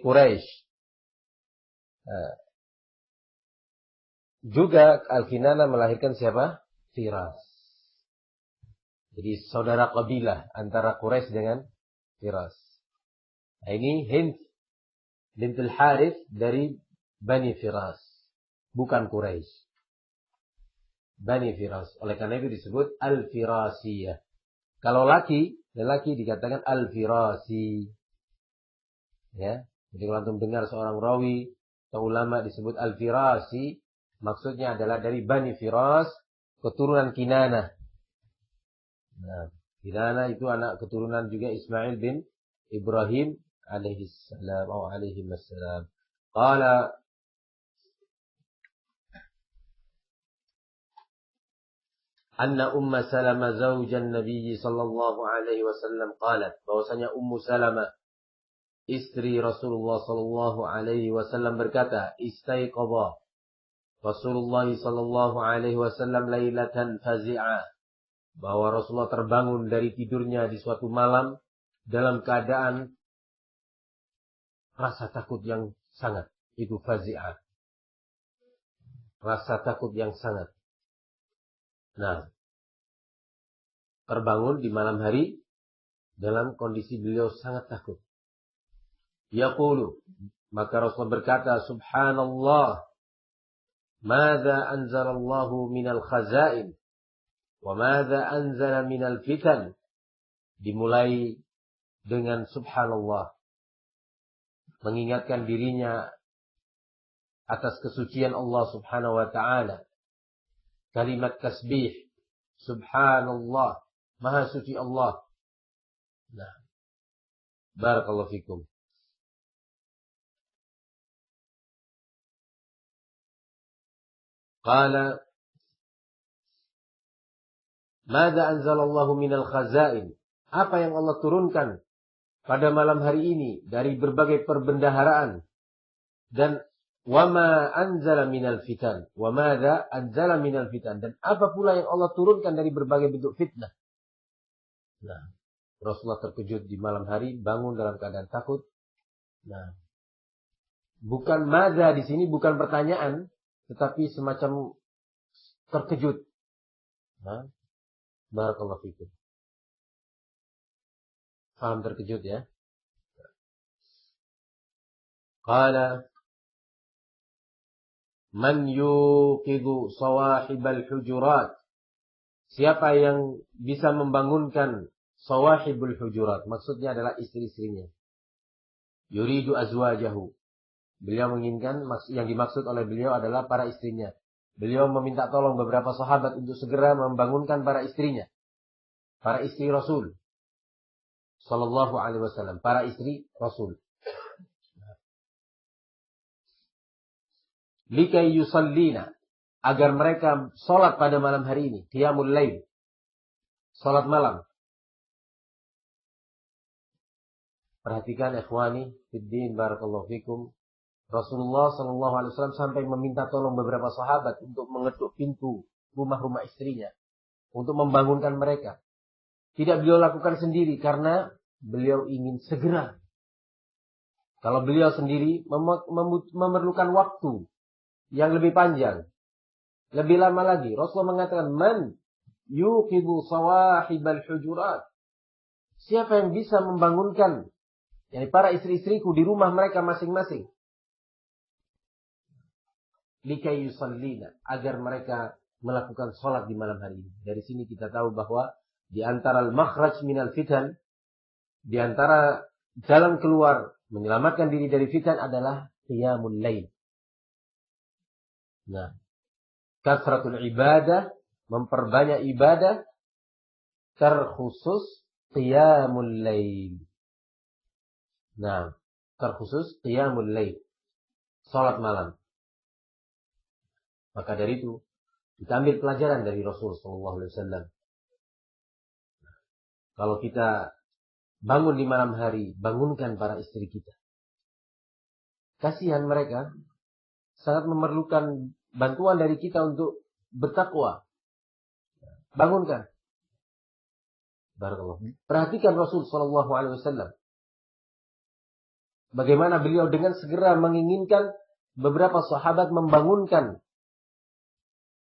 Quraisy. Juga Al-Kinana melahirkan siapa? Firas. Jadi saudara kabilah antara Quraisy dengan Firas. Nah, ini Hind bintul Harith dari Bani Firas, bukan Quraisy. Bani Firas. Oleh karena itu disebut Al-Firasiyah. Kalau lelaki dikatakan Al-Firasi. Ya. Jadi kalau antum dengar seorang rawi atau ulama disebut Al-Firasi, maksudnya adalah dari Bani Firas, keturunan Kinana. Nah, Kinana itu anak keturunan juga Ismail bin Ibrahim alaihi salam atau alaihi wassalam. Qala anna Umma Salamah zaujan Nabi sallallahu alaihi wasallam qalat, bahwasanya Ummu Salamah istri Rasulullah sallallahu alaihi wasallam berkata, istaiqadha Rasulullah sallallahu alaihi wasallam lailatan fazi'ah, bahwa Rasulullah terbangun dari tidurnya di suatu malam dalam keadaan rasa takut yang sangat. Itu fazi'ah, rasa takut yang sangat. Nah, terbangun di malam hari dalam kondisi beliau sangat takut. Yaqulu, maka Rasulullah berkata, subhanallah, madza anzalallahu minal khazain wa madza anzala minal fitan. Dimulai dengan subhanallah, mengingatkan dirinya atas kesucian Allah subhanahu wa ta'ala. Kalimat tasbih, subhanallah, maha suci Allah. Nah, barakallahu fikum. Qala madza anzalallahu minal khazain, apa yang Allah turunkan pada malam hari ini dari berbagai perbendaharaan, dan wama anzala minal fitan, wa madza anzala minal fitan, dan apa pula yang Allah turunkan dari berbagai bentuk fitnah. Nah, Rasulullah terkejut di malam hari, bangun dalam keadaan takut. Nah, bukan madza di sini bukan pertanyaan, tetapi semacam terkejut. Nah, barakallahu fikum. Faham terkejut ya? Qala man yuqidu sawahibal hujurat, siapa yang bisa membangunkan sawahibul hujurat, maksudnya adalah istri-istrinya. Yuridu azwajahu, beliau menginginkan, yang dimaksud oleh beliau adalah para istrinya. Beliau meminta tolong beberapa sahabat untuk segera membangunkan para istrinya, para istri Rasul sallallahu alaihi wasallam, para istri Rasul. Likai yusallina, agar mereka salat pada malam hari ini, qiyamul lail, salat malam. Perhatikan ikhwani fiddin, barakallahu fikum. Rasulullah sallallahu alaihi wasallam sampai meminta tolong beberapa sahabat untuk mengetuk pintu rumah-rumah istrinya untuk membangunkan mereka. Tidak beliau lakukan sendiri karena beliau ingin segera. Kalau beliau sendiri memerlukan waktu yang lebih panjang, lebih lama lagi. Rasulullah mengatakan, man yuqidu sawahibal hujurat, siapa yang bisa membangunkan para istri-istriku di rumah mereka masing-masing. Likai yusallina, agar mereka melakukan sholat di malam hari ini. Dari sini kita tahu bahwa di antara al-makhraj minal fitan, di antara jalan keluar menyelamatkan diri dari fitan adalah qiyamul lail. Nah, kasratul ibadah, memperbanyak ibadah, terkhusus qiyamul lail. Nah, terkhusus qiyamul lail, salat malam. Maka dari itu kita ambil pelajaran dari Rasul sallallahu alaihi wasallam. Kalau kita bangun di malam hari, bangunkan para istri kita. Kasihan mereka, sangat memerlukan bantuan dari kita untuk bertakwa. Bangunkan. Barakallahu. Perhatikan Rasul sallallahu alaihi wasallam. Bagaimana beliau dengan segera menginginkan beberapa sahabat membangunkan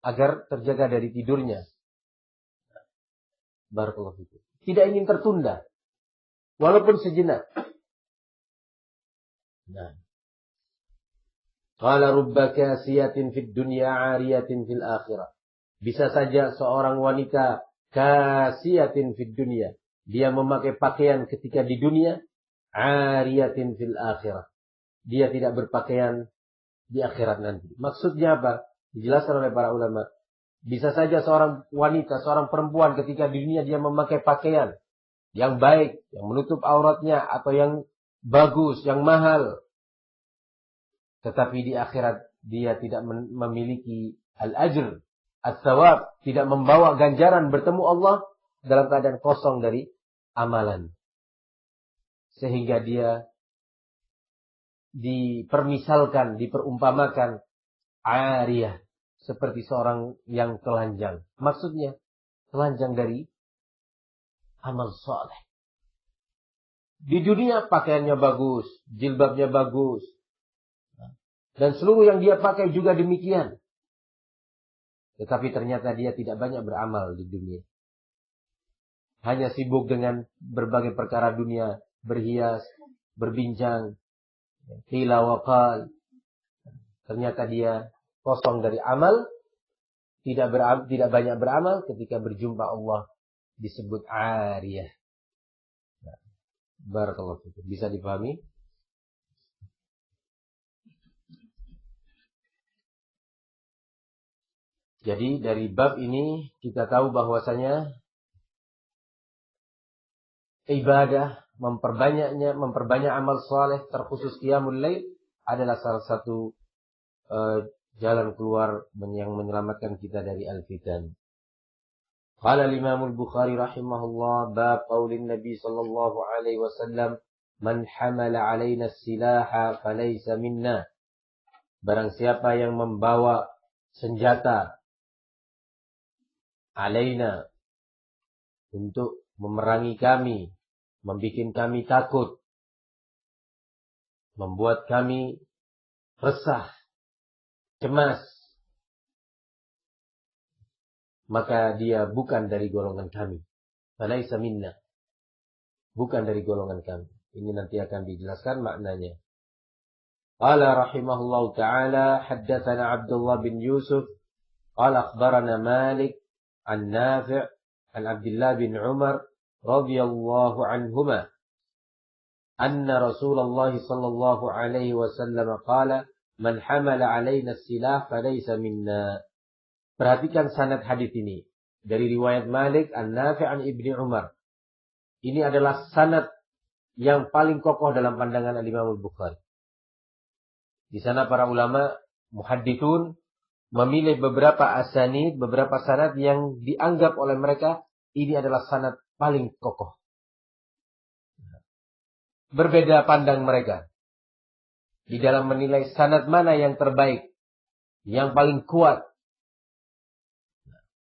agar terjaga dari tidurnya. Barakallahu fikum. Tidak ingin tertunda. Walaupun sejenak. Nah. Qala rubba kasiyatin fid dunya 'ariyatin fil akhirah. Bisa saja seorang wanita kasiyatin fid dunya. Dia memakai pakaian ketika di dunia. 'Ariyatin fil akhirah. Dia tidak berpakaian di akhirat nanti. Maksudnya apa? Dijelaskan oleh para ulama. Bisa saja seorang wanita, seorang perempuan ketika di dunia dia memakai pakaian yang baik, yang menutup auratnya atau yang bagus, yang mahal. Tetapi di akhirat dia tidak memiliki al-ajr, as-sawab, tidak membawa ganjaran bertemu Allah dalam keadaan kosong dari amalan. Sehingga dia dipermisalkan, diperumpamakan ariyah, seperti seorang yang telanjang. Maksudnya telanjang dari amal soleh. Di dunia pakaiannya bagus, jilbabnya bagus, dan seluruh yang dia pakai juga demikian. Tetapi ternyata dia tidak banyak beramal di dunia. Hanya sibuk dengan berbagai perkara dunia, berhias, berbincang, qila wa qal. Ternyata dia kosong dari amal, tidak banyak beramal. Ketika berjumpa Allah disebut ariyah. Barakallahu fikum. Bisa dipahami? Jadi dari bab ini kita tahu bahwasanya ibadah, memperbanyak amal saleh, terkhusus qiyamul lail adalah salah satu jalan keluar yang menyelamatkan kita dari al-fitan. Qala al-Imam al-Bukhari rahimahullah bab qaulin Nabi sallallahu alaihi wasallam man hamala alaina as-silaha falaysa minna. Barang siapa yang membawa senjata alaina untuk memerangi kami, membuat kami takut, membuat kami resah, cemas, maka dia bukan dari golongan kami. Falaysa minna. Bukan dari golongan kami. Ini nanti akan dijelaskan maknanya. Qala rahimahullahu ta'ala haddatsana Abdullah bin Yusuf qala akhbarana Malik an Nafi' an Abdullah bin Umar radhiyallahu anhuma anna Rasulullah sallallahu alaihi wasallam qala man hamala alaina as-silah falaysa minna. Perhatikan sanad hadis ini dari riwayat Malik an-Nafi' an Ibni Umar. Ini adalah sanad yang paling kokoh dalam pandangan Al-Imam Al-Bukhari. Di sana para ulama muhadditsun memilih beberapa asanid, beberapa sanad yang dianggap oleh mereka ini adalah sanad paling kokoh. Berbeda pandang mereka di dalam menilai sanad mana yang terbaik, yang paling kuat.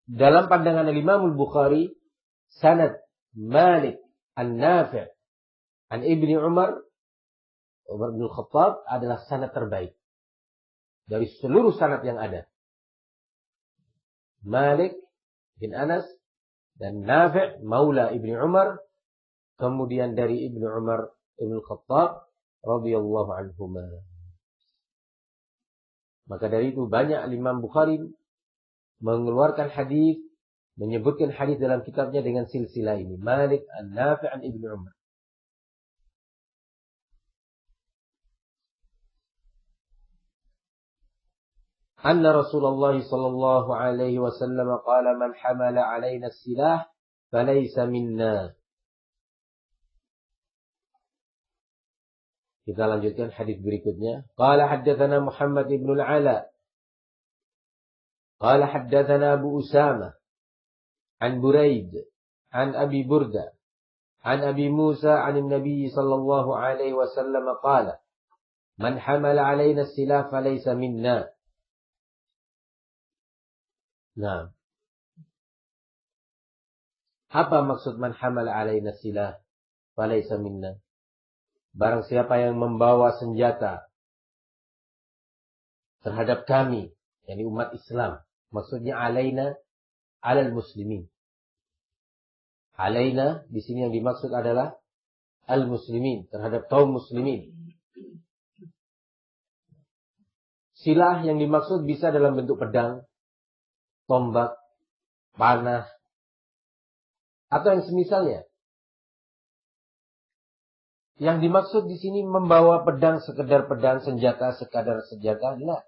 Dalam pandangan Imam Al-Bukhari, sanad Malik an-Nafi' an Ibni Umar bin Khattab adalah sanad terbaik dari seluruh sanad yang ada. Malik bin Anas dan Nafi' maula Ibni Umar, kemudian dari Ibni Umar bin Khattab radhiyallahu anhuma. Maka dari itu banyak Imam Bukhari mengeluarkan hadis, menyebutkan hadis dalam kitabnya dengan silsilah ini. Malik an-Nafi' an Ibni Umar. Anna Rasulullah sallallahu alaihi wasallam qala man hamala alaina as-silah falaysa minna. Kita lanjutkan hadis berikutnya. Qala haddatsana Muhammad ibn al-Ala. Qala haddatsana Abu Usama an Buraid an Abi Burda an Abi Musa an Nabi sallallahu alaihi wasallam qala man hamala alaina as-silah falaysa minna. Nah, apa maksud man hamala alaina silah falaysa minna? barang siapa yang membawa senjata terhadap kami, yakni umat Islam, maksudnya alaina, alal muslimin. Alaina di sini yang dimaksud adalah al-muslimin, terhadap kaum muslimin. Silah yang dimaksud bisa dalam bentuk pedang, tombak, panah, atau yang semisalnya. Yang dimaksud di sini membawa pedang, sekedar pedang, senjata, sekadar senjata, lah.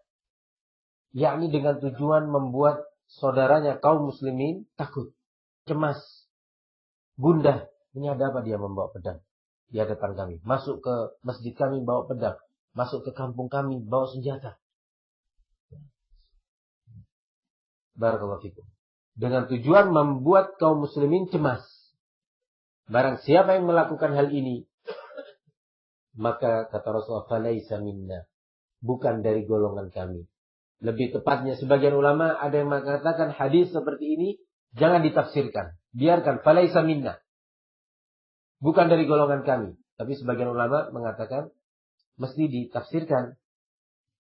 Yakni dengan tujuan membuat saudaranya kaum muslimin takut, cemas, gundah. Ini ada apa dia membawa pedang di hadapan kami? Masuk ke masjid kami bawa pedang, masuk ke kampung kami bawa senjata. Barakallahu fikum. Dengan tujuan membuat kaum muslimin cemas. Barang siapa yang melakukan hal ini, maka kata Rasulullah, falaisa minna, bukan dari golongan kami. Lebih tepatnya sebagian ulama ada yang mengatakan hadis seperti ini jangan ditafsirkan, biarkan falaisa minna, bukan dari golongan kami. Tapi sebagian ulama mengatakan mesti ditafsirkan,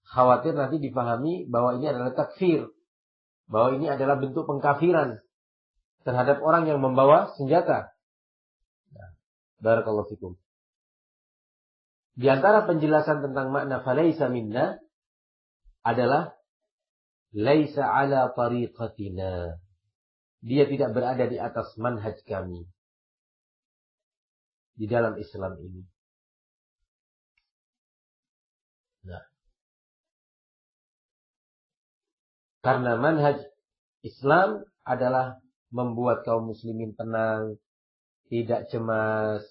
khawatir nanti dipahami bahwa ini adalah takfir, bahwa ini adalah bentuk pengkafiran terhadap orang yang membawa senjata. Barakallahu fikum. Di antara penjelasan tentang makna falaisa minna adalah laisa ala tariqatina. Dia tidak berada di atas manhaj kami di dalam Islam ini. Nah, karena manhaj Islam adalah membuat kaum muslimin tenang, tidak cemas,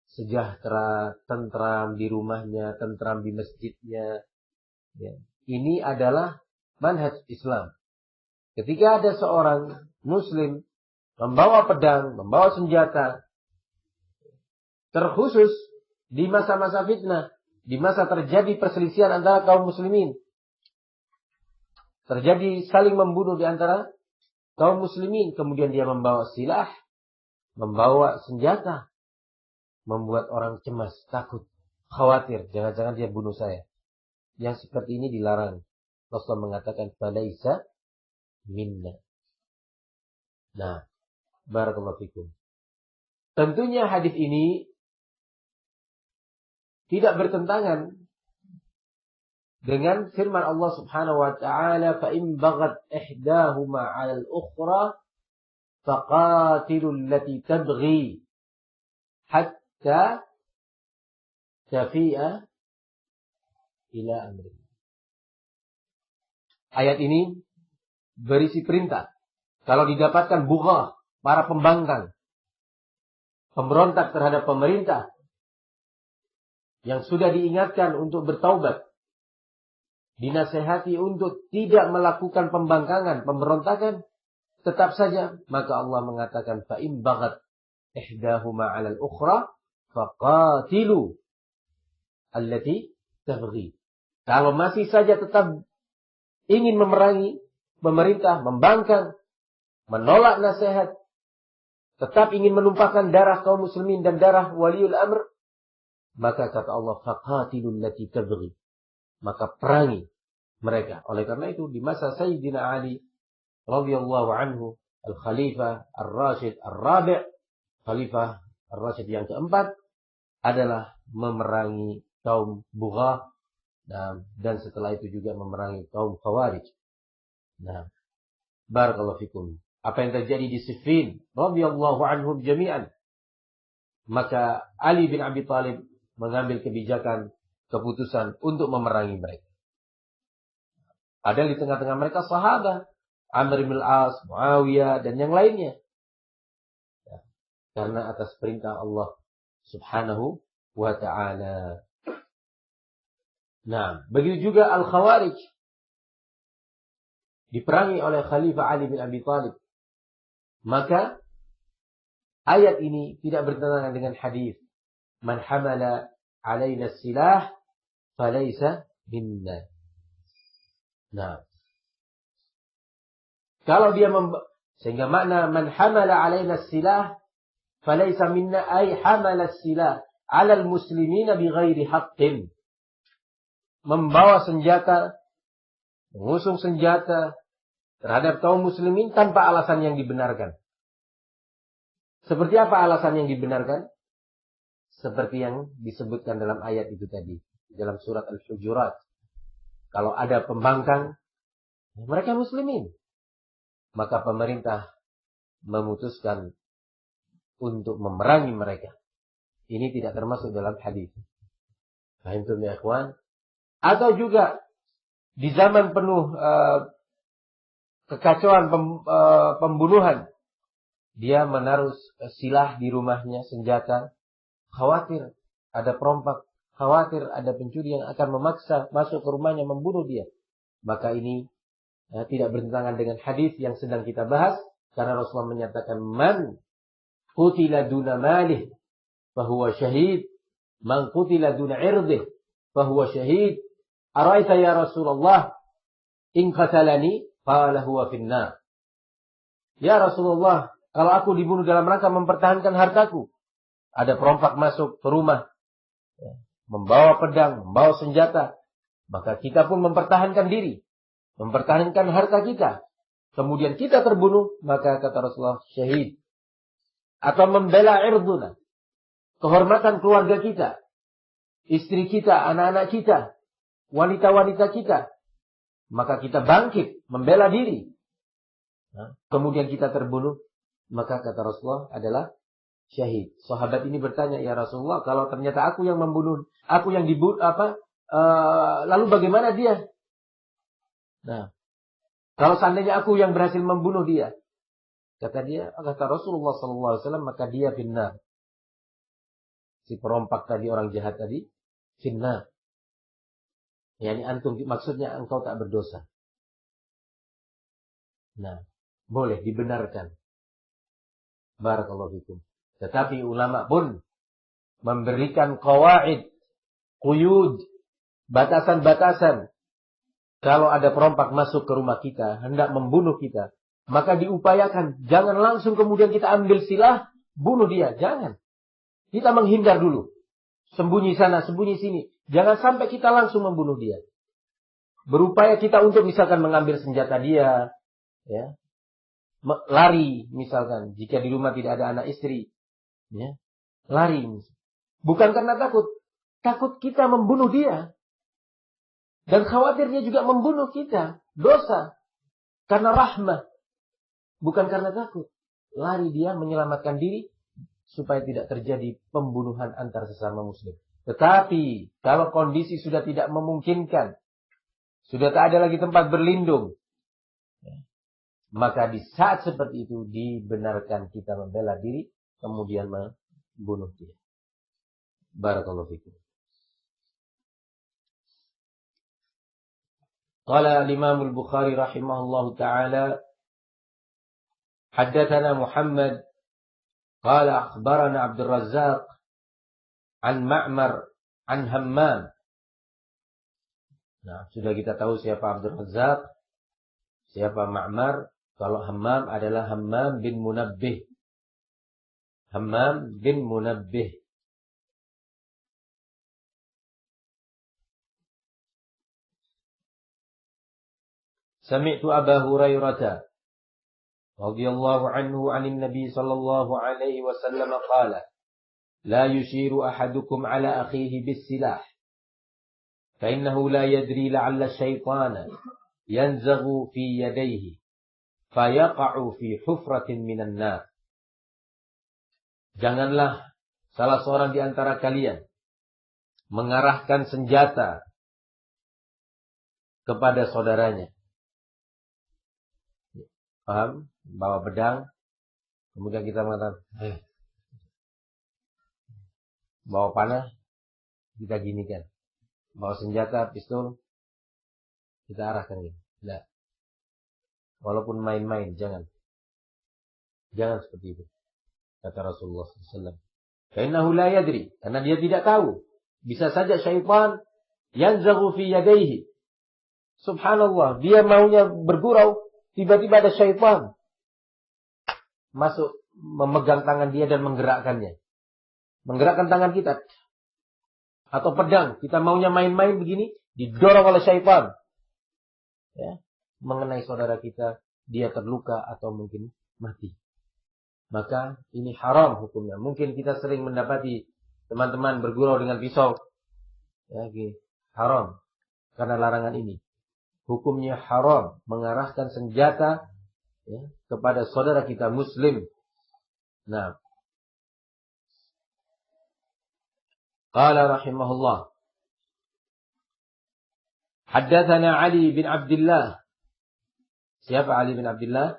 sejahtera, tentram di rumahnya, tentram di masjidnya. Ya. Ini adalah manhaj Islam. Ketika ada seorang muslim membawa pedang, membawa senjata, terkhusus di masa-masa fitnah, di masa terjadi perselisihan antara kaum muslimin, terjadi saling membunuh di antara kaum muslimin, kemudian dia membawa silah, membawa senjata, membuat orang cemas, takut, khawatir, jangan-jangan dia bunuh saya. Yang seperti ini dilarang. Rasulullah mengatakan falaisa minna. Nah, barakallahu fikum. Tentunya hadis ini tidak bertentangan dengan firman Allah Subhanahu wa taala, fa in baghat ihdahuma 'ala al-ukhra faqatilul lati tabghi hatta tafi'a ila amri. Ayat ini berisi perintah. Kalau didapatkan bughah, para pembangkang, pemberontak terhadap pemerintah, yang sudah diingatkan untuk bertaubat, dinasehati untuk tidak melakukan pembangkangan, pemberontakan, tetap saja, maka Allah mengatakan, fa in baghat ihdahuma 'ala al-ukhra faqatilu allati tabghi. Kalau masih saja tetap ingin memerangi pemerintah, membangkang, menolak nasihat, tetap ingin menumpahkan darah kaum muslimin dan darah waliul amr, maka kata Allah, faqatilul lati tabghi, maka perangi mereka. Oleh karena itu di masa Sayyidina Ali radhiyallahu anhu, al-Khalifah ar-Rashid ar-Rabi', Khalifah ar-Rashid yang keempat, adalah memerangi kaum Bughah, dan setelah itu juga memerangi kaum Khawarij. Nah, barakallahu fikum. Apa yang terjadi di Siffin radhiyallahu anhum jami'an, maka Ali bin Abi Thalib mengambil kebijakan, keputusan untuk memerangi mereka. Ada di tengah-tengah mereka sahabat, Amr bin al-As, Muawiyah, dan yang lainnya. Ya, karena atas perintah Allah Subhanahu wa ta'ala. Nah, begitu juga Al-Khawarij diperangi oleh Khalifah Ali bin Abi Thalib. Maka ayat ini tidak bertentangan dengan hadis, man hamala alaina silah falaysa minna. Nah, kalau dia sehingga makna man hamala alaina silah falaysa minna ay hamala silah, 'alal muslimina bighairi haqqin. Membawa senjata, mengusung senjata terhadap kaum muslimin tanpa alasan yang dibenarkan. Seperti apa alasan yang dibenarkan? Seperti yang disebutkan dalam ayat itu tadi, dalam surat Al-Hujurat. Kalau ada pembangkang, mereka muslimin, maka pemerintah memutuskan untuk memerangi mereka. Ini tidak termasuk dalam hadis. Paham tuh ya ikhwan? Atau juga di zaman penuh kekacauan pembunuhan, dia menaruh silah di rumahnya, senjata, khawatir ada perompak, khawatir ada pencuri yang akan memaksa masuk ke rumahnya membunuh dia. Maka ini tidak bertentangan dengan hadis yang sedang kita bahas, karena Rasulullah menyatakan, man qutila duna malih fahuwa syahid, man qutila duna irdih fahuwa syahid. Araita ya Rasulullah in qatalani qala huwa finnar. Ya Rasulullah, kalau aku dibunuh dalam rangka mempertahankan hartaku, ada perompak masuk ke rumah, membawa pedang, membawa senjata, maka kita pun mempertahankan diri, mempertahankan harta kita. Kemudian kita terbunuh, maka kata Rasulullah, syahid. Atau membela irduna, kehormatan keluarga kita, istri kita, anak-anak kita, wanita-wanita kita, maka kita bangkit, membela diri. Kemudian kita terbunuh, maka kata Rasulullah adalah syahid. Sahabat ini bertanya, ya Rasulullah, kalau ternyata aku yang membunuh, aku yang dibunuh, lalu bagaimana dia? Nah, kalau seandainya aku yang berhasil membunuh dia, kata Rasulullah SAW, maka dia finnar. Si perompak tadi, orang jahat tadi, finnar. Yani antum, maksudnya engkau tak berdosa. Nah, boleh dibenarkan. Barakallahu fikum. Tetapi ulama pun memberikan qawaid, quyud, batasan-batasan. Kalau ada perompak masuk ke rumah kita, hendak membunuh kita, maka diupayakan. Jangan langsung kemudian kita ambil silah, bunuh dia. Jangan. Kita menghindar dulu. Sembunyi sana, sembunyi sini. Jangan sampai kita langsung membunuh dia. Berupaya kita untuk misalkan mengambil senjata dia, ya, lari misalkan. Jika di rumah tidak ada anak istri, ya, lari. Bukan karena takut. Takut kita membunuh dia. Dan khawatir dia juga membunuh kita. Dosa. Karena rahmah. Bukan karena takut. Lari dia menyelamatkan diri supaya tidak terjadi pembunuhan antar sesama muslim. Tetapi kalau kondisi sudah tidak memungkinkan, sudah tak ada lagi tempat berlindung, maka di saat seperti itu dibenarkan kita membela diri, kemudian membunuh dia. Barakallahu fikum. Qala al-Imam al-Bukhari rahimahullahu ta'ala, haddatsana Muhammad qala akhbarana Abdul Razzaq an Ma'mar an Hammam. Nah, sudah kita tahu siapa Abdul Razzaq, siapa Ma'mar. Kalau Hammam adalah Hammam bin Munabbih. Hammam bin Munabbih. Sami'tu Aba Hurairah radhiyallahu anhu 'anil Nabi sallallahu alaihi wasallam qala, la yushiru ahadukum ala akhihi bis-silah, fa innahu la yadri la'alla asy-syaitana yanzaghu fi yadayhi fa yaqa'u fi hufratin minan nar. Janganlah salah seorang di antara kalian mengarahkan senjata kepada saudaranya. Paham? Bawa pedang, kemudian kita mengatakan, bawa panah, kita ginikan. Bawa senjata, pistol, kita arahkan ini. Tidak. Walaupun main-main, jangan. Jangan seperti itu. Kata Rasulullah SAW. Fa'innahu la yadri. Karena dia tidak tahu. Bisa saja syaitan yanzaghu fi yadayhi. Subhanallah. Dia maunya bergurau. Tiba-tiba ada syaitan masuk, memegang tangan dia dan menggerakkannya. Menggerakkan tangan kita. Atau pedang. Kita maunya main-main begini. Didorong oleh syaitan. Ya. Mengenai saudara kita. Dia terluka atau mungkin mati. Maka ini haram hukumnya. Mungkin kita sering mendapati teman-teman bergurau dengan pisau. Ya, haram. Karena larangan ini. Hukumnya haram. Mengarahkan senjata ya, kepada saudara kita muslim. Nah. Qala rahimahullah. Haddatsana Ali bin Abdullah. Siapa Ali bin Abdullah?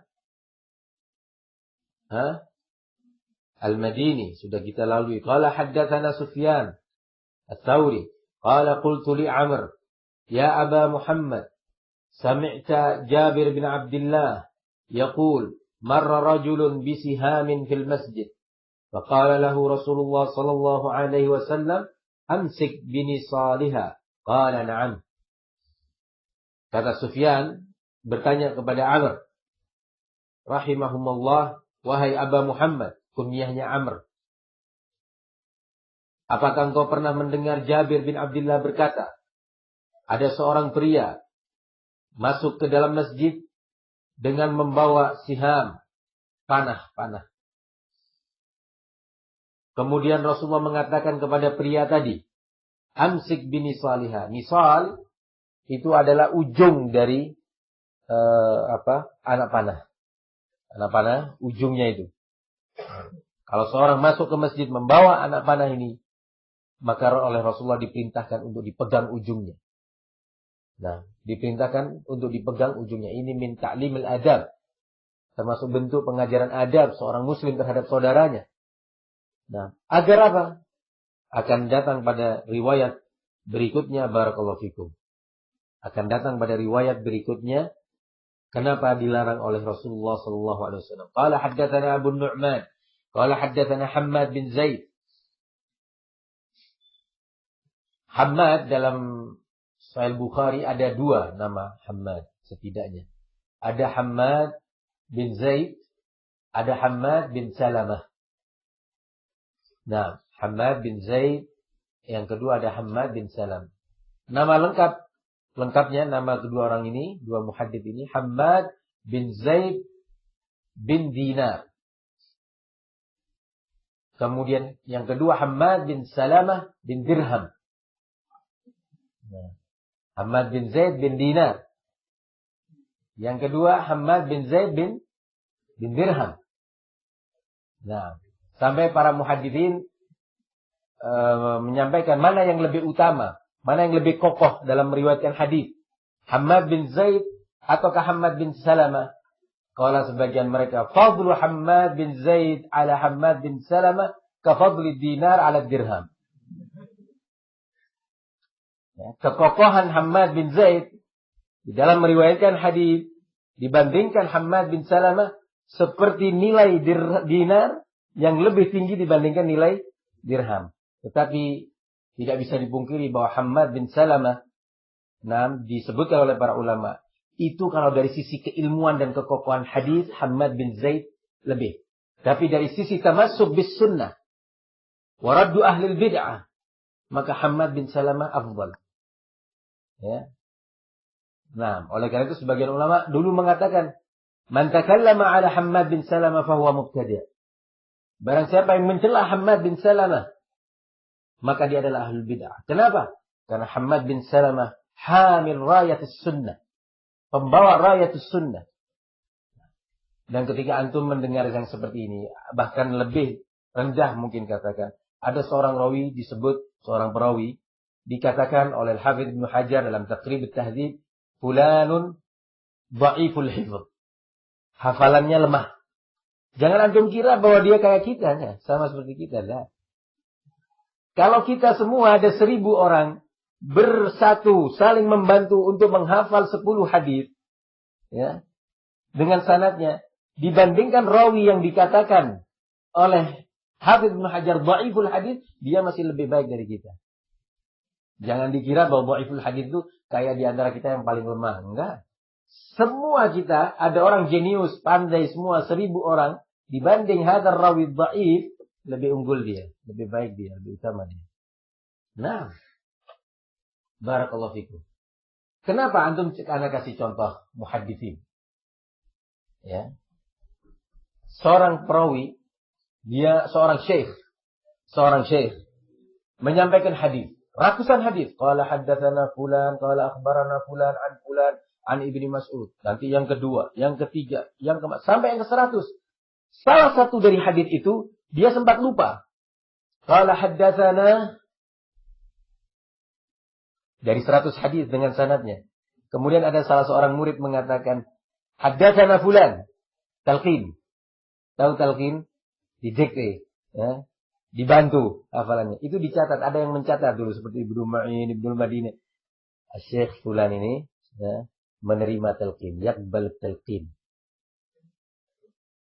Al-Madini. Sudah kita lalui. Qala haddatsana Sufyan Ats-Tsauri. Qala qultu li Amr. Ya Aba Muhammad. Sami'ta Jabir bin Abdullah. Yaqul. Marra rajulun bisihamin fil masjid. فقال له رسول الله صلى الله عليه وسلم أمسك بنصالها قال نعم. Kata Sufyan bertanya kepada Amr rahimahumullah, wahai Aba Muhammad, kunyahnya Amr, apakah engkau pernah mendengar Jabir bin Abdullah berkata, ada seorang pria masuk ke dalam masjid dengan membawa siham, panah. Kemudian Rasulullah mengatakan kepada pria tadi, amsik binisaliha. Nisal itu adalah ujung dari anak panah. Anak panah ujungnya itu. Kalau seorang masuk ke masjid membawa anak panah ini, maka oleh Rasulullah diperintahkan untuk dipegang ujungnya. Nah, diperintahkan untuk dipegang ujungnya. Ini min ta'limil adab. Termasuk bentuk pengajaran adab seorang muslim terhadap saudaranya. Nah, agar apa? Akan datang pada riwayat berikutnya, barakallahu fikum. Akan datang pada riwayat berikutnya, kenapa dilarang oleh Rasulullah sallallahu alaihi wasallam. Qala haddatsana Abu Nu'man, qala haddatsana Hammad bin Zaid. Hammad dalam Sahih Bukhari ada dua nama Hammad setidaknya. Ada Hammad bin Zaid, ada Hammad bin Salamah. Nah, Hammad bin Zaid, yang kedua ada Hammad bin Salam. Nama lengkapnya nama kedua orang ini, dua muhaddits ini, Hammad bin Zaid bin Dinar. Kemudian yang kedua Hammad bin Salamah bin Dirham. Nah, Hammad bin Zaid bin Dinar. Yang kedua Hammad bin Zaid bin Dirham. Nah, sampai para muhaditsin menyampaikan mana yang lebih utama, mana yang lebih kokoh dalam meriwayatkan hadis, Hammad bin Zaid ataukah Hammad bin Salamah? Qala sebagian mereka, fadlu Hammad bin Zaid ala Hammad bin Salamah ka fadli dinar ala dirham. Ya, kekokohan Hammad bin Zaid di dalam meriwayatkan hadis dibandingkan Hammad bin Salamah seperti nilai dinar yang lebih tinggi dibandingkan nilai dirham. Tetapi tidak bisa dipungkiri bahwa Hammad bin Salamah disebutkan oleh para ulama, itu kalau dari sisi keilmuan dan kekokohan hadis Hammad bin Zaid lebih. Tapi dari sisi tamassuk bis sunnah wa raddu ahli bid'ah, maka Hammad bin Salamah afdal. Ya. Nah, oleh karena itu sebagian ulama dulu mengatakan, man takallama ala Hammad bin Salamah fahuwa mubtadi'. Barang siapa yang mencela Hammad bin Salamah, maka dia adalah ahlul bid'ah. Kenapa? Karena Hammad bin Salamah hamil rayatus sunnah. Pembawa rayatus sunnah. Dan ketika antum mendengar yang seperti ini, bahkan lebih rendah mungkin katakan, ada seorang rawi disebut, seorang perawi, dikatakan oleh Al-Hafidz Ibnu Hajar dalam Taqrib at-Tahdzib, fulanun dha'iful hifdz. Hafalannya lemah. Jangan antum kira bahwa dia kayak kita, ya. Sama seperti kita. Lah. Kalau kita semua ada 1000 orang bersatu, saling membantu untuk menghafal 10 hadis, ya, dengan sanadnya, dibandingkan rawi yang dikatakan oleh Hafidz Ibnu Hajar dhaiful hadis, dia masih lebih baik dari kita. Jangan dikira bahwa dhaiful hadis itu kayak di antara kita yang paling lemah. Enggak. Semua kita ada orang jenius, pandai semua 1000 orang dibanding hadar rawi dhaif, lebih unggul dia, lebih baik dia, lebih utama dia. Nah, barakallahu fikum. Kenapa antum anak kasih contoh muhadditsin? Ya. Seorang perawi, dia seorang syekh menyampaikan hadis, ratusan hadis. Qala haddatsana fulan, qala akhbarana fulan, an Ibnu Mas'ud. Nanti yang kedua, yang ketiga, yang keempat, sampai yang ke-100. Salah satu dari hadis itu dia sempat lupa. Qala haddatsana, dari 100 hadis dengan sanadnya. Kemudian ada salah seorang murid mengatakan, haddatsana fulan, talqin. Tahu talqin? Didikte, ya. Dibantu hafalannya. Itu dicatat, ada yang mencatat dulu seperti Ibnu Ma'in, Ibnu Madinah. Syekh fulan ini, ya, menerima talqin, yaqbal talqin.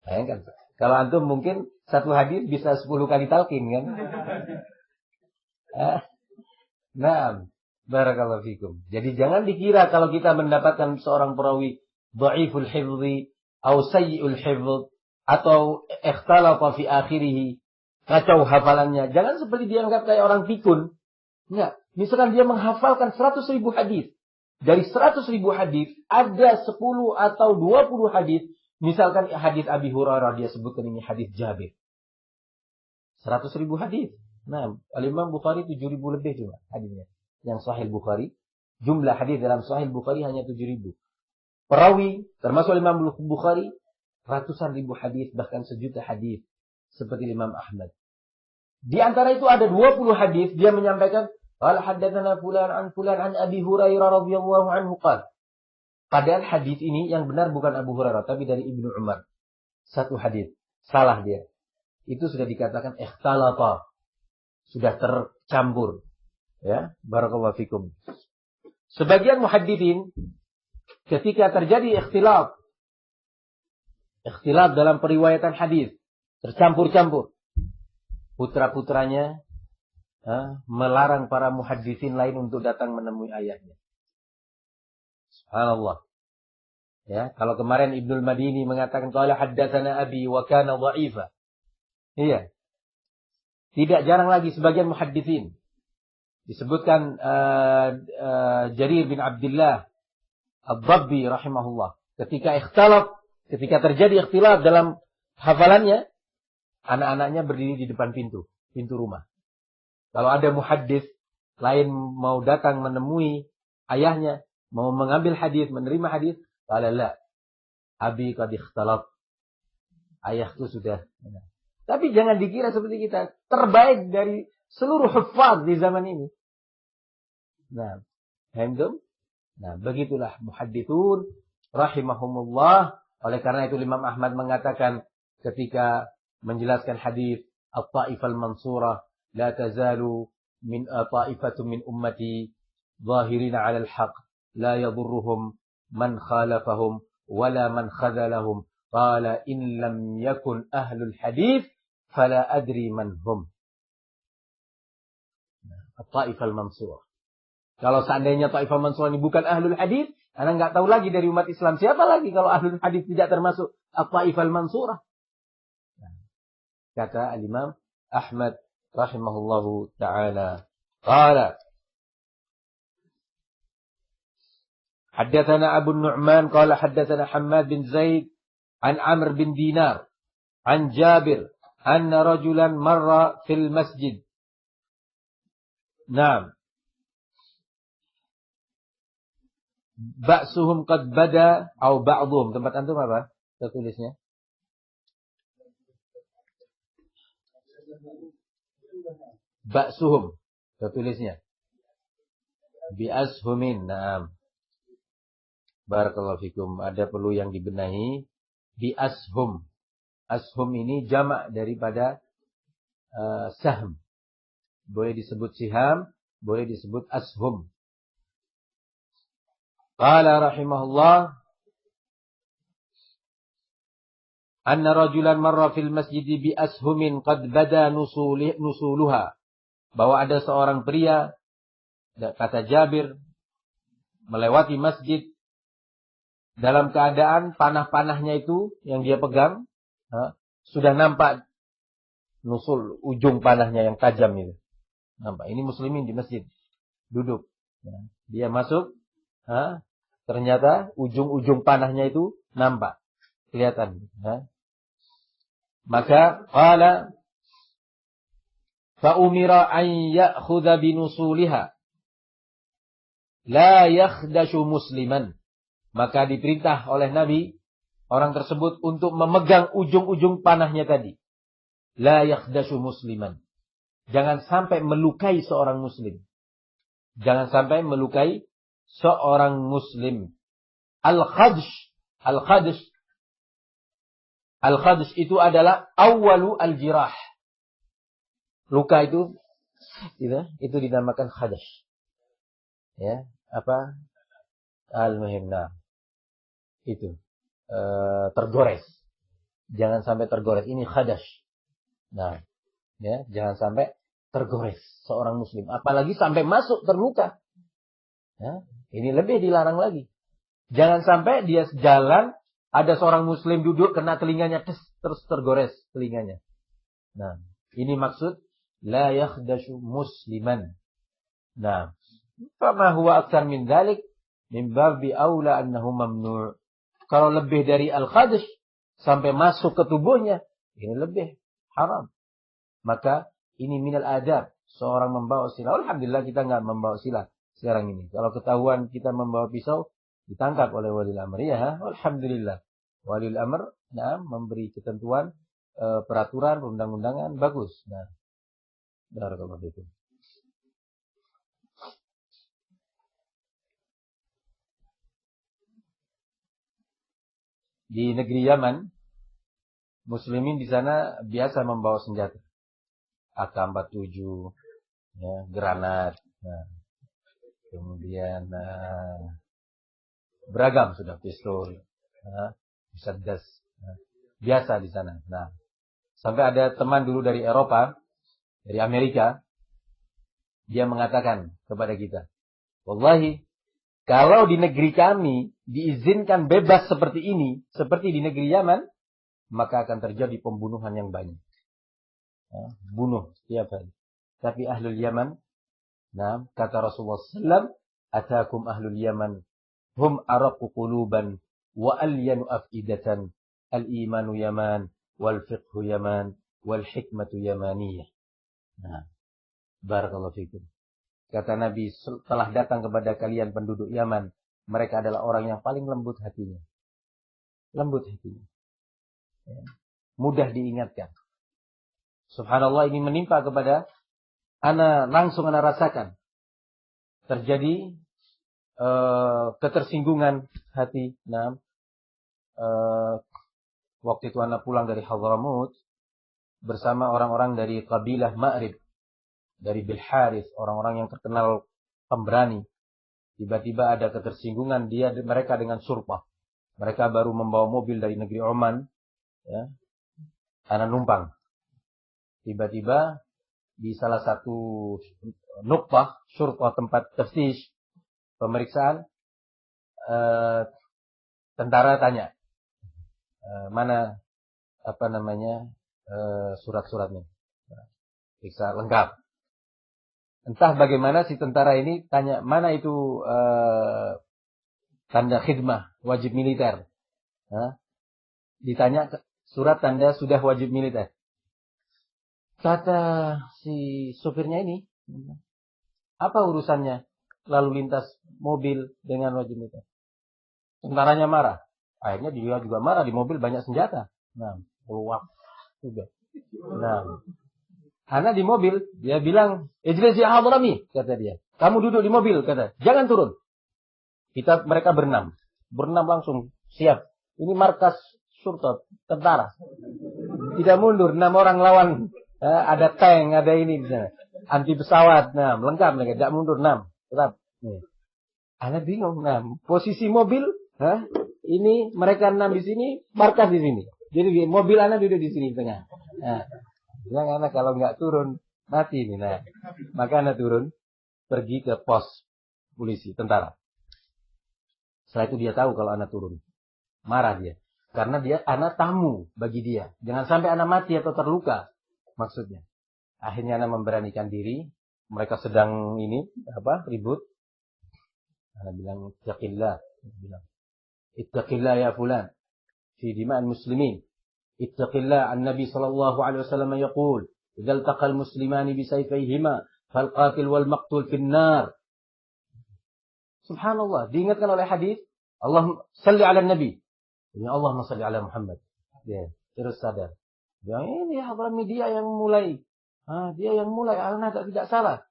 Bayangkan, kalau antum mungkin satu hadis bisa 10 kali talqin kan? Nah, barakallahu fikum. Jadi jangan dikira kalau kita mendapatkan seorang perawi dhaiful hifdzi atau sayyi'ul hifdz atau ikhtalafa fi akhirih, kacau hafalannya. Jangan seperti dianggap kayak orang pikun. Enggak. Misalkan dia menghafalkan 100.000 hadis. Dari 100.000 hadis ada 10 atau 20 hadis. Misalkan hadis Abi Hurairah dia sebutkan ini hadis Jabir. 100.000 hadis. Nah, Al-Imam Bukhari 7.000 lebih cuma hadisnya. Yang Sahih Bukhari, jumlah hadis dalam Sahih Bukhari hanya 7.000. Perawi termasuk Imam Bukhari ratusan ribu hadis, bahkan sejuta hadis, seperti Imam Ahmad. Di antara itu ada 20 hadis dia menyampaikan qala haddatsana fulan an Abi Hurairah radhiyallahu anhu qala. Padahal hadis ini yang benar bukan Abu Hurairah tapi dari Ibnu Umar. Satu hadis, salah dia. Itu sudah dikatakan ikhtalata. Sudah tercampur. Ya, barakallahu fikum. Sebagian muhadditsin ketika terjadi ikhtilaf dalam periwayatan hadis, tercampur-campur. Putra-putranya melarang para muhadditsin lain untuk datang menemui ayahnya. Subhanallah. Ya, kalau kemarin Ibnu Madini mengatakan qala haddatsana abi wa kana dha'ifa. Iya. Tidak jarang lagi sebagian muhadditsin disebutkan Jarir bin Abdullah Ad-Dabbi rahimahullah. Ketika terjadi ikhtilaf dalam hafalannya, anak-anaknya berdiri di depan pintu rumah. Kalau ada muhaddits lain mau datang menemui ayahnya, mau mengambil hadis, menerima hadis, qala la, abi qad ikhtalaf. Ayahku sudah. Tapi jangan dikira seperti kita terbaik dari seluruh hufaz di zaman ini. Nah, handum. Nah, begitulah muhadditsun rahimahumullah. Oleh karena itu Imam Ahmad mengatakan ketika menjelaskan hadis at-ta'ifal mansurah, la tazalu min ta'ifatun min ummati zahirina 'alal haqq, la yadurruhum man khalafahum wala man khadhalahum. Qala in lam yakun ahlul hadis fala adri man hum. At-ta'ifal mansurah. Kalau seandainya ta'ifal mansurah ini bukan ahlul hadis, Anda nggak tahu lagi dari umat Islam siapa lagi kalau ahlul hadis tidak termasuk at-ta'ifal mansurah. Kata al-Imam Ahmad rahimahullahu ta'ala. Qala haddatsana Abu Nu'man qala haddatsana Hammad bin Zaid an Amr bin Dinar an Jabir anna rajulan marra fil masjid. Naam. Ba'suhum qad bada atau ba'dhum. Tempat antum apa? Tertulisnya. Ba'suhum. Tertulisnya. Bi'ashumin. Naam. Barakallahu fikum. Ada perlu yang dibenahi. Bi'ashum. Ashum ini jamak daripada sahm. Boleh disebut siham, boleh disebut ashum. Qala rahimahullah anna rajulan marra fil masjid bi ashumin qad bada nusuluha. Bahwa ada seorang pria, kata Jabir, melewati masjid dalam keadaan panah-panahnya itu yang dia pegang sudah nampak nusul ujung panahnya yang tajam itu. Nampak? Ini muslimin di masjid. Duduk. Ya. Dia masuk. Ternyata ujung-ujung panahnya itu nampak. Kelihatan. Ya. Maka qala fa'umira an ya'khudha binusuliha la yakhdashu musliman. Maka diperintah oleh Nabi orang tersebut untuk memegang ujung-ujung panahnya tadi. La yakhdashu musliman. Jangan sampai melukai seorang muslim. Jangan sampai melukai seorang muslim. Al-khadsh. Al-khadsh. Al-khadsh itu adalah awalu al-jirah. Luka itu dinamakan khadsh. Ya, apa? Al-muhim. Nah, itu. Tergores. Jangan sampai tergores. Ini khadsh. Nah, ya, jangan sampai tergores seorang muslim, apalagi sampai masuk terluka. Ya, ini lebih dilarang lagi. Jangan sampai dia jalan, ada seorang muslim duduk kena telinganya terus tergores telinganya. Nah, ini maksud la yakhdashu musliman. Nah, fama huwa aktsar min dzalik min babi aula annahu mamnu'. Kalau lebih dari al-khadsh sampai masuk ke tubuhnya, ini lebih haram. Maka ini minal adab. Seorang membawa silah. Alhamdulillah kita nggak membawa silah sekarang ini. Kalau ketahuan kita membawa pisau, ditangkap oleh wali amr. Ya, alhamdulillah. Wali amr, memberi ketentuan, peraturan, undang-undangan, bagus. Nah, barakallahu fikum. Di negeri Yaman, muslimin di sana biasa membawa senjata. AK-47, ya, granat, nah, kemudian beragam sudah pistol, musaddas, biasa di sana. Nah, sampai ada teman dulu dari Eropa, dari Amerika, dia mengatakan kepada kita, wallahi, kalau di negeri kami diizinkan bebas seperti ini, seperti di negeri Yaman, maka akan terjadi pembunuhan yang banyak. Bunuh setiap hari. Tapi ahlul Yaman, nah, kata Rasulullah SAW, atakum ahlul Yaman, hum araqu quluban, wa alyanu afidatan, al-imanu yaman, wal fiqhu yaman, wal hikmatu yamaniyah. Nah, barakallahu fikum. Kata Nabi, setelah datang kepada kalian penduduk Yaman, mereka adalah orang yang paling lembut hatinya. Lembut hatinya. Ya. Mudah diingatkan. Subhanallah, ini menimpa kepada langsung ana rasakan. Terjadi ketersinggungan hati. Nah, waktu itu ana pulang dari Hadramut bersama orang-orang dari kabilah Ma'rib, dari Bil Harith, orang-orang yang terkenal pemberani. Tiba-tiba ada ketersinggungan mereka dengan Surpah. Mereka baru membawa mobil dari negeri Oman, ya. Ana numpang. Tiba-tiba di salah satu nuqtah, syurtah, tempat taftish, pemeriksaan, tentara tanya, mana surat-suratnya, periksa lengkap. Entah bagaimana si tentara ini tanya, mana itu tanda khidmah wajib militer. Ditanya surat tanda sudah wajib militer. Kata si sopirnya ini, apa urusannya lalu lintas mobil dengan wajib militer? Tentaranya marah. Akhirnya dia juga marah, di mobil banyak senjata. Nah, keluar juga. Nah, karena di mobil dia bilang, "Ijlis ya hadrami," kata dia. "Kamu duduk di mobil," kata. "Jangan turun." Mereka berenam langsung siap. Ini markas syurta, tentara. Tidak mundur, 6 orang lawan. Ada tank, ada ini bisa. Anti pesawat, nah, lengkap mereka, tidak mundur 6. Tetap. Ana bingung. Nah, posisi mobil, ini mereka 6 di sini, markas di sini. Jadi mobil ana duduk di sini tengah. Nah, bilang ana kalau nggak turun mati ini. Nah, maka ana turun, pergi ke pos polisi, tentara. Setelah itu dia tahu kalau ana turun. Marah dia. Karena ana tamu bagi dia. Jangan sampai ana mati atau terluka. maksudnya. Akhirnya Ana memberanikan diri. Mereka sedang ribut. Ana bilang, ittaqillah. Bilang, ittaqillah ya fulan. Fi dima'al muslimin. Ittaqillah. An-Nabi sallallahu alaihi wasallam yaqul, idza iltaqal muslimani bisayfayhima fal qatil wal maqtul fin nar. Subhanallah, diingatkan oleh hadis, Allahumma salli ala Nabi. Ya Allahumma salli ala Muhammad. Dia terus sadar. Dia ini Hadrami dia yang mulai. Dia yang mulai, Ana tidak salah.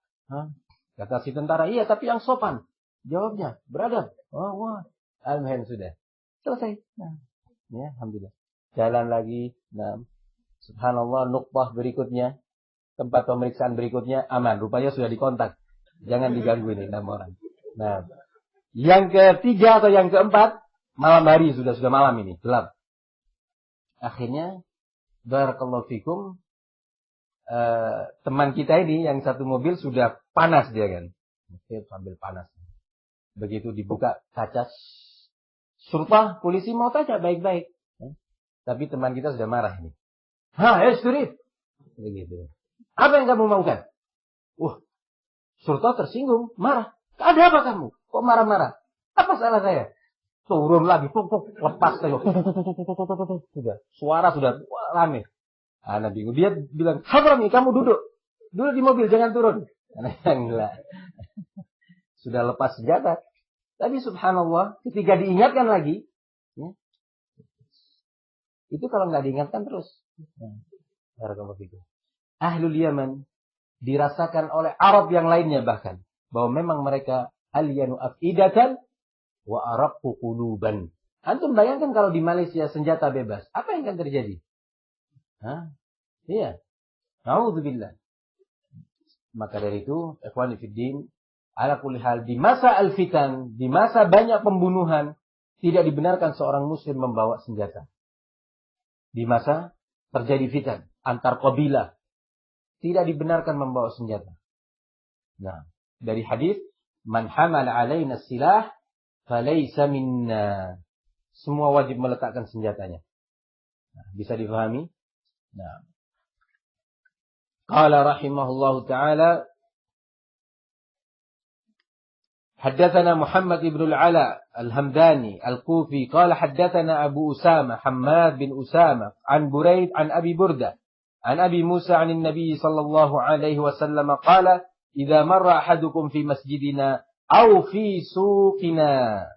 Kata si tentara, iya tapi yang sopan. Jawabnya, beradab. Wah. Alhamdulillah sudah. Selesai. Ya, alhamdulillah. Jalan lagi. Subhanallah, nukbah berikutnya. Tempat pemeriksaan berikutnya aman. Rupanya sudah dikontak. Jangan diganggu ini 6 orang. Yang ketiga atau yang keempat, malam hari sudah malam ini, gelap. Akhirnya, barakallahu fikum, teman kita ini yang satu mobil sudah panas dia kan. Sambil panas. Begitu dibuka kaca, surta, polisi mau tanya baik-baik. Tapi teman kita sudah marah ini. Syurif. Begitu. Apa yang kamu maukan? Surta tersinggung, marah. Ada apa kamu? Kok marah-marah? Apa salah saya? Turun lagi, lepas saya. Sudah, suara sudah rame. Ana bingung. Dia bilang, Hadrami, kamu duduk. Duduk di mobil, jangan turun. Ana enggak. Sudah lepas senjata. Tapi subhanallah, ketika diingatkan lagi, itu kalau nggak diingatkan terus. Ahlul Yaman dirasakan oleh Arab yang lainnya bahkan. Bahwa memang mereka alyanu afidatan wa araqqu quluban. Antum bayangkan kalau di Malaysia senjata bebas. Apa yang akan terjadi? Iya. Na'udzubillah. Maka dari itu, ikhwani fiddin, ala kulli hal, di masa al-fitan, di masa banyak pembunuhan, tidak dibenarkan seorang muslim membawa senjata. Di masa terjadi fitan antar kabilah, tidak dibenarkan membawa senjata. Dari hadis, man hamal alaina silah falaysa minna. Semua wajib meletakkan senjatanya. Bisa difahami? Qala rahimahullahu ta'ala, حدثنا محمد بن العلاء الهمداني الكوفي قال حدثنا أبو أسامة حماد بن أسامة عن بريد عن أبي بردة عن أبي موسى عن النبي صلى الله عليه وسلم قال إذا مر أحدكم في مسجدنا أو في سوقنا.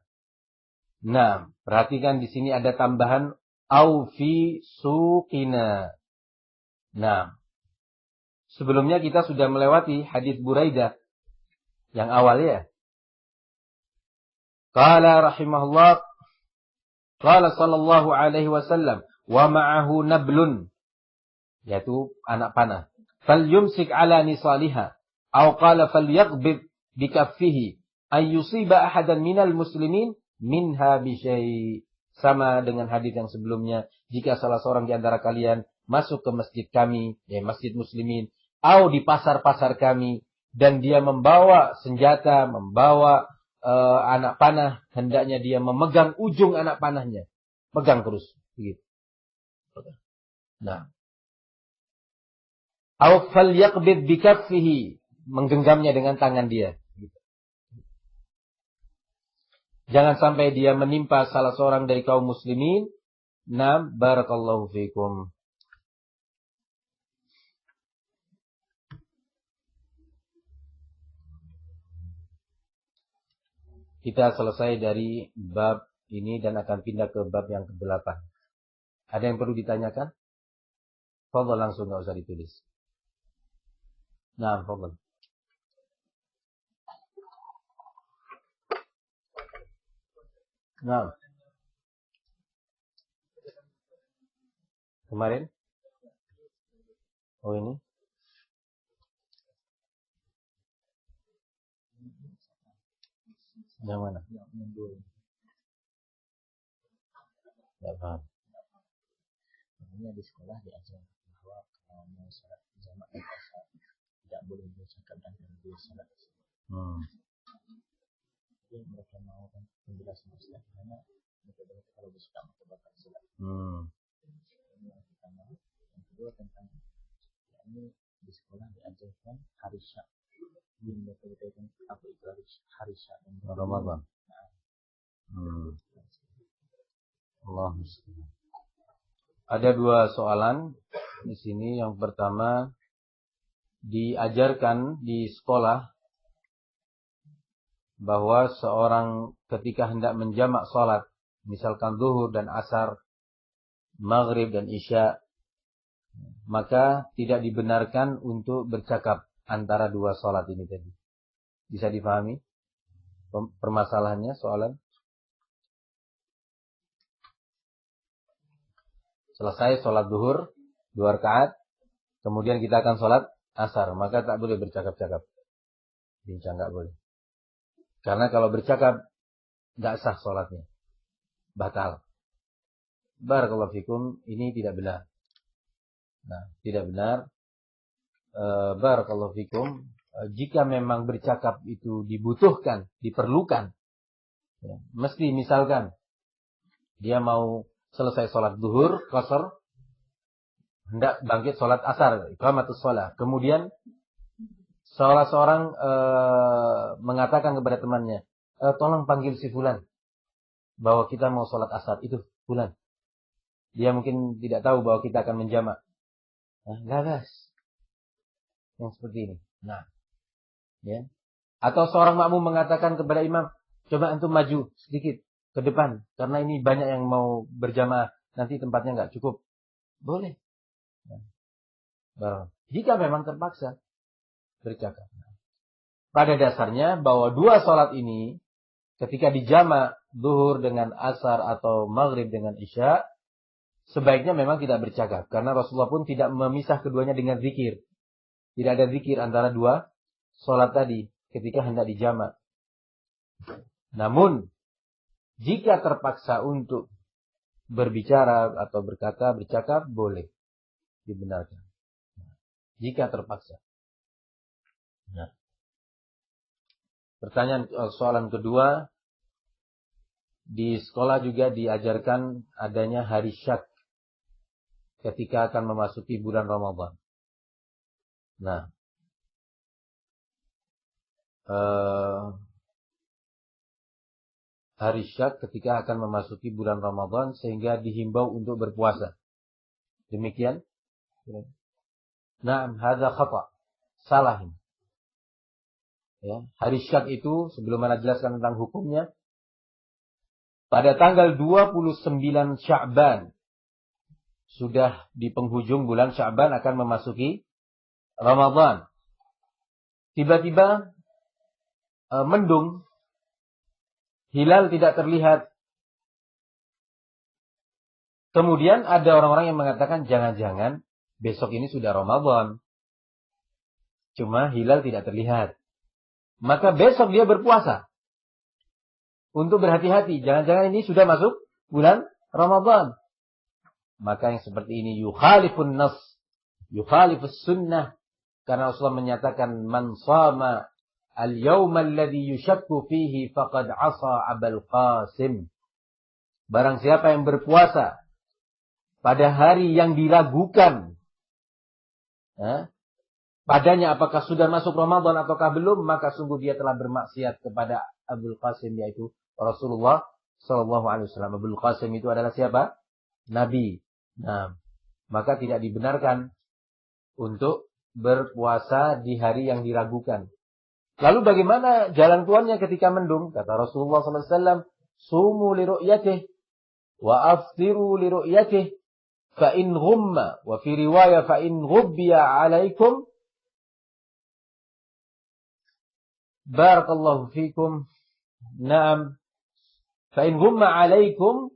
Perhatikan di sini ada tambahan au fi suqina. Sebelumnya kita sudah melewati hadis Buraidah yang awal ya. Qala rahimahullah, qala sallallahu alaihi wasallam, wa ma'ahu nablun, yaitu anak panah. Fal yumsik ala nisaliha, aw qala fal yaghbid bi kaffihi, ay yusiba ahadan minal muslimin minha bi syai'. Sama dengan hadis yang sebelumnya, jika salah seorang di antara kalian masuk ke masjid kami, masjid muslimin, atau di pasar-pasar kami, dan dia membawa senjata, membawa anak panah, hendaknya dia memegang ujung anak panahnya. Pegang terus. Begitu. Aw falyaqbid bi kaffihi, menggenggamnya dengan tangan dia. Jangan sampai dia menimpa salah seorang dari kaum muslimin. Barakallahu fikum. Kita selesai dari bab ini dan akan pindah ke bab yang ke-8. Ada yang perlu ditanyakan? Fadhal, langsung, enggak usah ditulis. Fadhal. Kemarin? Oh, ini? Yang mana? Tidak paham. Ini di sekolah diajar bahwa kalau mau salat jamaah tidak boleh bercakap dan tidak salat. Jadi mereka mau kan penjelasan Ustaz karena mereka kalau bercakap maka bakal salat. Ini yang pertama. Yang kedua tentang Ini di sekolah diajarkan hari Syak. Ini berkaitan apa itu hari Syak Ramadan. Allah. Ada dua soalan di sini. Yang pertama, diajarkan di sekolah bahwa seorang ketika hendak menjamak salat, misalkan zuhur dan asar, maghrib dan isya, maka tidak dibenarkan untuk bercakap antara dua salat ini tadi. Bisa dipahami permasalahannya, soalan? Selesai sholat zuhur 2 rakaat, kemudian kita akan sholat asar, maka tak boleh bercakap-cakap. Bincang nggak boleh. Karena kalau bercakap nggak sah sholatnya, batal. Barakallahu fikum, ini tidak benar. Nah, tidak benar. Barakallahu fikum, jika memang bercakap itu dibutuhkan, diperlukan, ya, mesti misalkan dia mau selesai sholat zuhur, qasar, hendak bangkit sholat asar, iqamatus shalah. Kemudian salah seorang mengatakan kepada temannya, tolong panggil si fulan, bahwa kita mau sholat asar, itu fulan. Dia mungkin tidak tahu bahwa kita akan menjamak. Nah, gagas. Yang seperti ini. Nah, ya. Atau seorang makmum mengatakan kepada imam, coba antum maju sedikit ke depan, karena ini banyak yang mau berjamaah, nanti tempatnya nggak cukup. Boleh. Nah, jika memang terpaksa bercakap. Pada dasarnya bahwa dua sholat ini ketika dijamak zuhur dengan asar atau maghrib dengan isya, sebaiknya memang tidak bercakap, karena Rasulullah pun tidak memisah keduanya dengan zikir. Tidak ada zikir antara dua sholat tadi ketika hendak dijamak. Namun jika terpaksa untuk berbicara atau bercakap, boleh. Dibenarkan. Jika terpaksa. Nah. Pertanyaan soalan kedua. Di sekolah juga diajarkan adanya hari Syak ketika akan memasuki bulan Ramadan. Nah. Hari Syak ketika akan memasuki bulan Ramadan sehingga dihimbau untuk berpuasa. Demikian? Naam, hadza khata'. Salah ini. Ya, hari Syak itu sebelum ana jelaskan tentang hukumnya, pada tanggal 29 Sya'ban sudah di penghujung bulan Sya'ban akan memasuki Ramadan. Tiba-tiba mendung, hilal tidak terlihat. Kemudian ada orang-orang yang mengatakan jangan-jangan besok ini sudah Ramadan. Cuma hilal tidak terlihat. Maka besok dia berpuasa. Untuk berhati-hati. Jangan-jangan ini sudah masuk bulan Ramadan. Maka yang seperti ini yukhalifun nas. Yukhalifus sunnah. Karena Rasulullah menyatakan man sama al-yawma alladhi yushakku fihi faqad asa Abul Qasim. Barang siapa yang berpuasa pada hari yang diragukan, padanya apakah sudah masuk Ramadan ataukah belum, maka sungguh dia telah bermaksiat kepada Abul Qasim, yaitu Rasulullah sallallahu alaihi wasallam. Abul Qasim itu adalah siapa? Nabi. Nah, maka tidak dibenarkan untuk berpuasa di hari yang diragukan. Lalu bagaimana jalan keluarnya ketika mendung? Kata Rasulullah sallallahu alaihi wasallam, "Sumu li ru'yatihi wa aftiru li ru'yatihi, fa in ghumma wa fi riwayah fa in ghubbiya 'alaikum." Barakallahu fikum. Naam. Fa in ghumma 'alaikum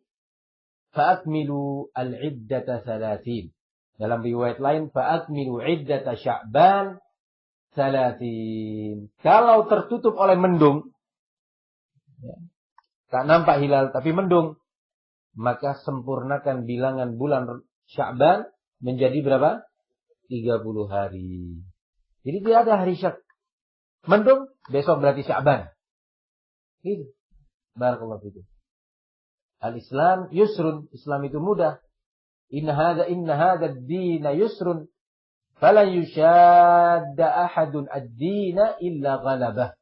fa akmilu al-'iddata 30. Dalam riwayat lain fa akmilu 'iddata Sya'ban 30. Kalau tertutup oleh mendung, ya, tak nampak hilal tapi mendung, maka sempurnakan bilangan bulan Sya'ban menjadi berapa? 30 hari. Jadi tidak ada hari Syak. Mendung, besok berarti Sya'ban. Gitu. Barakallahu fikum. Al-Islam yusrun. Islam itu mudah. Inna hadha ad-din yusrun. Fala yushadda ahadun ad-dina illa ghalabah.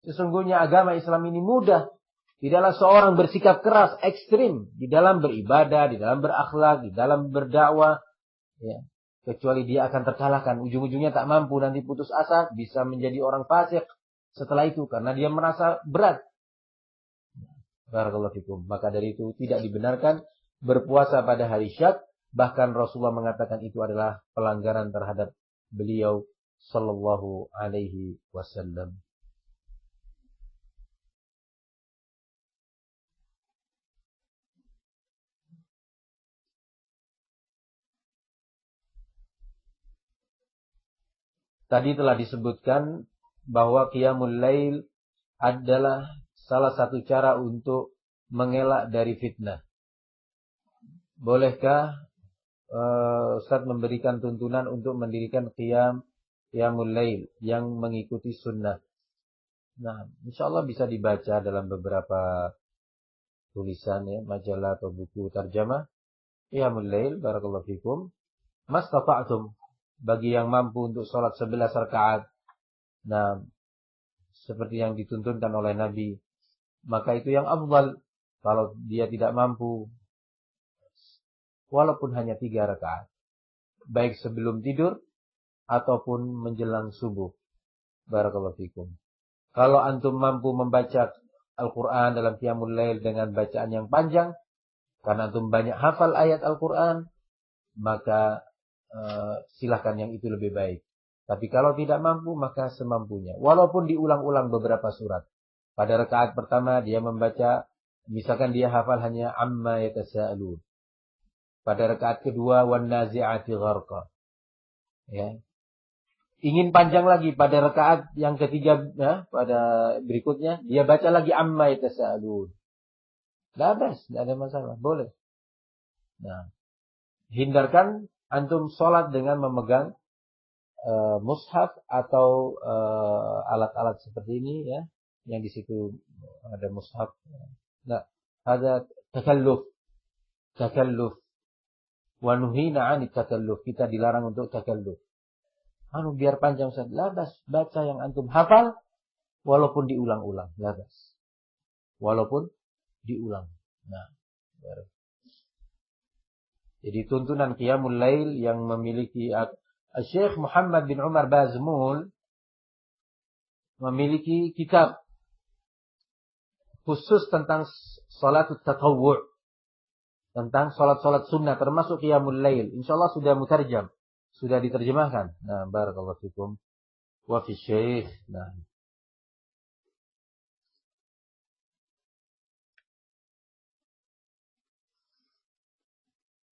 Sesungguhnya agama Islam ini mudah. Tidaklah seorang bersikap keras, ekstrim di dalam beribadah, di dalam berakhlak, di dalam berdakwah, ya, kecuali dia akan terkalahkan. Ujung-ujungnya tak mampu, nanti putus asa, bisa menjadi orang fasik setelah itu karena dia merasa berat. Barakallahu fikum. Maka dari itu tidak dibenarkan berpuasa pada hari Syak. Bahkan Rasulullah mengatakan itu adalah pelanggaran terhadap beliau sallallahu alaihi wasallam. Tadi telah disebutkan bahwa qiyamul lail adalah salah satu cara untuk mengelak dari fitnah. Bolehkah Ustaz memberikan tuntunan untuk mendirikan qiyamul lail yang mengikuti sunnah? Nah, insyaallah bisa dibaca dalam beberapa tulisan, ya, majalah atau buku tarjamah. Qiyamul lail, barakallahu fikum, mastata'tum, bagi yang mampu untuk sholat 11 rakaat. Nah, seperti yang dituntunkan oleh Nabi, maka itu yang afdal. Kalau dia tidak mampu, walaupun hanya 3 rakaat, baik sebelum tidur ataupun menjelang subuh. Barakallahu fikum. Kalau antum mampu membaca Al-Quran dalam qiyamul lail dengan bacaan yang panjang, karena antum banyak hafal ayat Al-Quran, maka silahkan, yang itu lebih baik. Tapi kalau tidak mampu, maka semampunya. Walaupun diulang-ulang beberapa surat. Pada rakaat pertama dia membaca, misalkan dia hafal hanya amma yatasaalun. Pada rakaat kedua, wan nazi'ati gharqa. Ya. Ingin panjang lagi pada rakaat yang ketiga, ya, pada berikutnya dia baca lagi amma yatasaalun. Tidak ada masalah, boleh. Nah, hindarkan antum sholat dengan memegang mushaf atau alat-alat seperti ini, ya, yang di situ ada mushaf. Nah, ada takalluf. Wa nuhina 'anit takalluf. Kita dilarang untuk takalluf. Biar panjang Ustaz. Labas, baca yang antum hafal walaupun diulang-ulang. Labas. Walaupun diulang. Nah, jadi tuntunan qiyamul lail yang memiliki Syekh Muhammad bin Umar Bazmul memiliki kitab khusus tentang salatut tatawwu', tentang salat-salat sunnah termasuk qiyamul lail. Insyaallah sudah mutarjam, sudah diterjemahkan. Nah, barakallahu fikum wa fi syekh. Nah,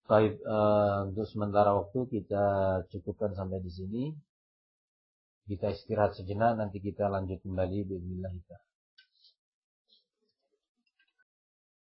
baik, untuk sementara waktu kita cukupkan sampai di sini. Kita istirahat sejenak, nanti kita lanjut kembali bismillah.